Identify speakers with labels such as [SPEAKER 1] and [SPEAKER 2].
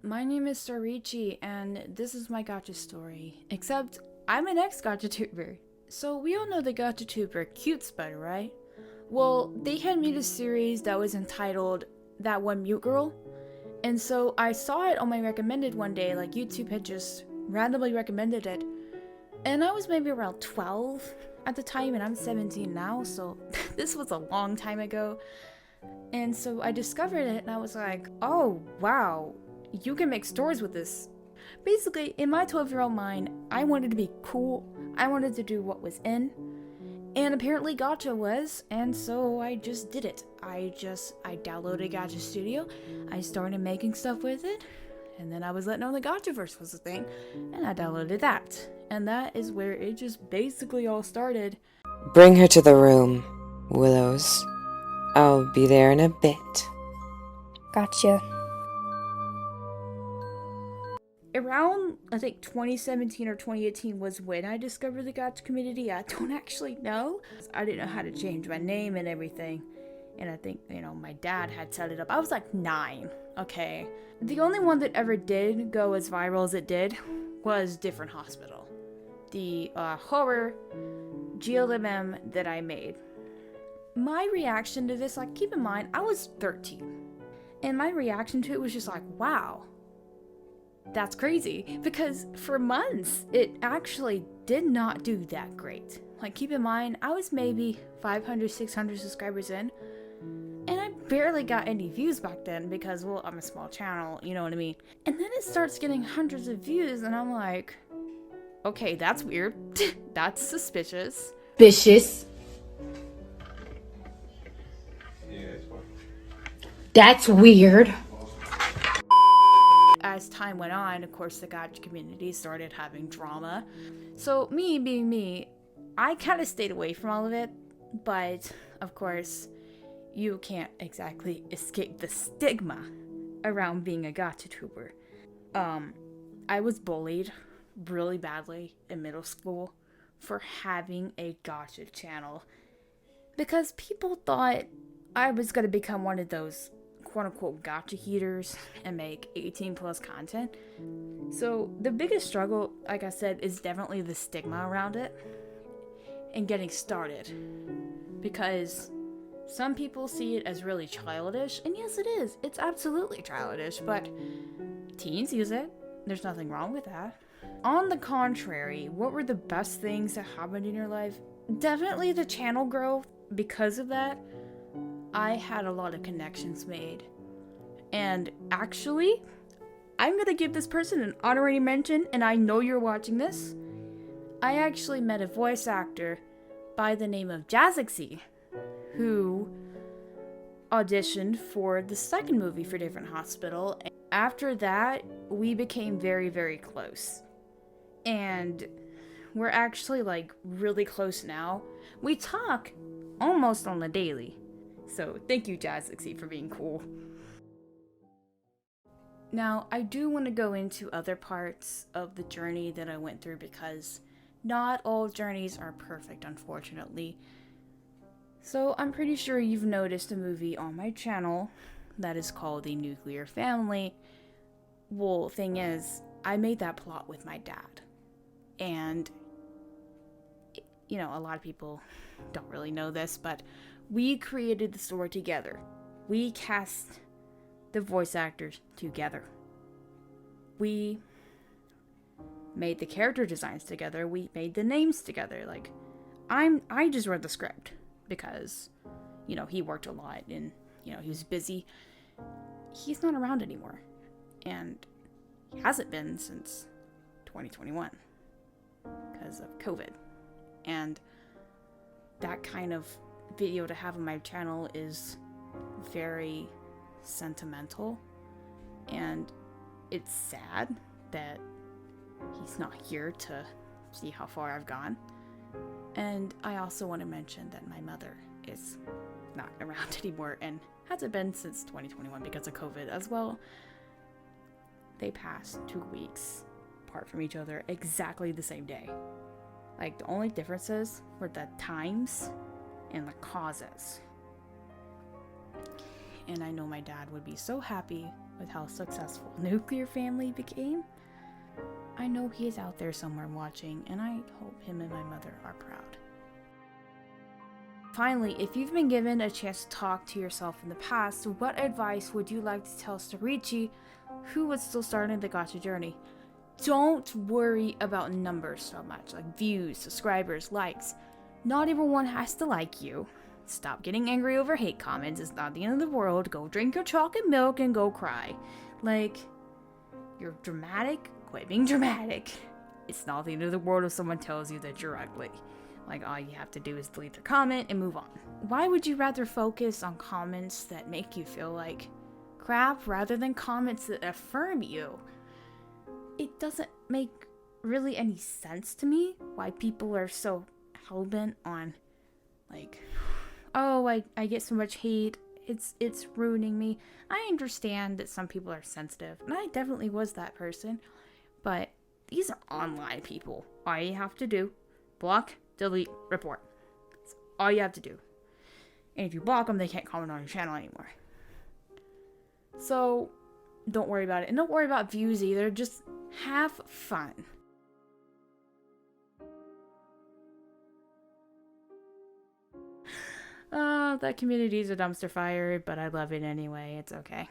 [SPEAKER 1] My name is Starrytchi, and this is my gacha story. Except, I'm an ex-Gachatuber. So we all know the Gachatuber Cute Spider, right? Well, they had made a series that was entitled That One Mute Girl. And so I saw it on my recommended one day, like YouTube had just randomly recommended it. And I was maybe around 12 at the time, and I'm 17 now, so this was a long time ago. And so I discovered it, and I was like, oh, wow, you can make stories with this. Basically, in my 12-year-old mind, I wanted to be cool. I wanted to do what was in. And apparently Gacha was, and so I just did it. I downloaded Gacha Studio, I started making stuff with it, and then I was letting know the Gachaverse was a thing, and I downloaded that. And that is where it just basically all started.
[SPEAKER 2] Bring her to the room, Willows. I'll be there in a bit.
[SPEAKER 3] Gotcha.
[SPEAKER 1] Around, I think, 2017 or 2018 was when I discovered the Gacha community. I don't actually know. I didn't know how to change my name and everything. And I think, my dad had set it up. I was like 9, okay? The only one that ever did go as viral as it did was Different Hospital. The horror GLMM that I made. My reaction to this, like, keep in mind, I was 13. And my reaction to it was just like, wow. That's crazy, because for months, it actually did not do that great. Like, keep in mind, I was maybe 500, 600 subscribers in, and I barely got any views back then because, well, I'm a small channel, you know what I mean? And then it starts getting hundreds of views, and I'm like, okay, that's weird. That's suspicious.
[SPEAKER 4] Vicious. That's weird.
[SPEAKER 1] As time went on, of course, the Gacha community started having drama. So me being me, I kind of stayed away from all of it. But, of course, you can't exactly escape the stigma around being a Gachatuber. I was bullied really badly in middle school for having a Gacha channel. Because people thought I was going to become one of those quote-unquote gacha heaters and make 18 plus content. So the biggest struggle, like I said, is definitely the stigma around it and getting started, because some people see it as really childish, and yes, it is. It's absolutely childish, but teens use it. There's nothing wrong with that. On the contrary, what were the best things that happened in your life? Definitely the channel growth. Because of that, I had a lot of connections made. And actually, I'm gonna give this person an honorary mention, and I know you're watching this. I actually met a voice actor by the name of Gachatuber, who auditioned for the second movie for Different Hospital. After that, we became very, very close. And we're actually, like, really close now. We talk almost on the daily. So thank you, Gachatuber, for being cool. Now, I do want to go into other parts of the journey that I went through, because not all journeys are perfect, unfortunately. So I'm pretty sure you've noticed a movie on my channel that is called The Nuclear Family. Well, thing is, I made that plot with my dad. And, a lot of people don't really know this, but we created the story together. We cast the voice actors together. We made the character designs together. We made the names together. Like, I just read the script because, he worked a lot and, he was busy. He's not around anymore. And he hasn't been since 2021 because of COVID. And that kind of video to have on my channel is very sentimental, and it's sad that he's not here to see how far I've gone. And I also want to mention that my mother is not around anymore and hasn't been since 2021 because of COVID as well. They passed 2 weeks apart from each other, exactly the same day. Like, the only differences were the times and the causes. And I know my dad would be so happy with how successful Nuclear Family became. I know he is out there somewhere watching, and I hope him and my mother are proud. Finally, if you've been given a chance to talk to yourself in the past, what advice would you like to tell Starrytchi, who was still starting the gacha journey? Don't worry about numbers so much, like views, subscribers, likes. Not everyone has to like you. Stop getting angry over hate comments. It's not the end of the world. Go drink your chocolate milk and go cry. Like, you're dramatic. Quit being dramatic. It's not the end of the world if someone tells you that you're ugly. Like, all you have to do is delete their comment and move on. Why would you rather focus on comments that make you feel like crap rather than comments that affirm you? It doesn't make really any sense to me why people are so hell-bent on, like, oh, I get so much hate, it's ruining me. I understand that some people are sensitive, and I definitely was that person, but these are online people. All you have to do, block, delete, report. That's all you have to do. And if you block them, they can't comment on your channel anymore. So, don't worry about it. And don't worry about views either. Just have fun. That community is a dumpster fire, but I love it anyway. It's okay.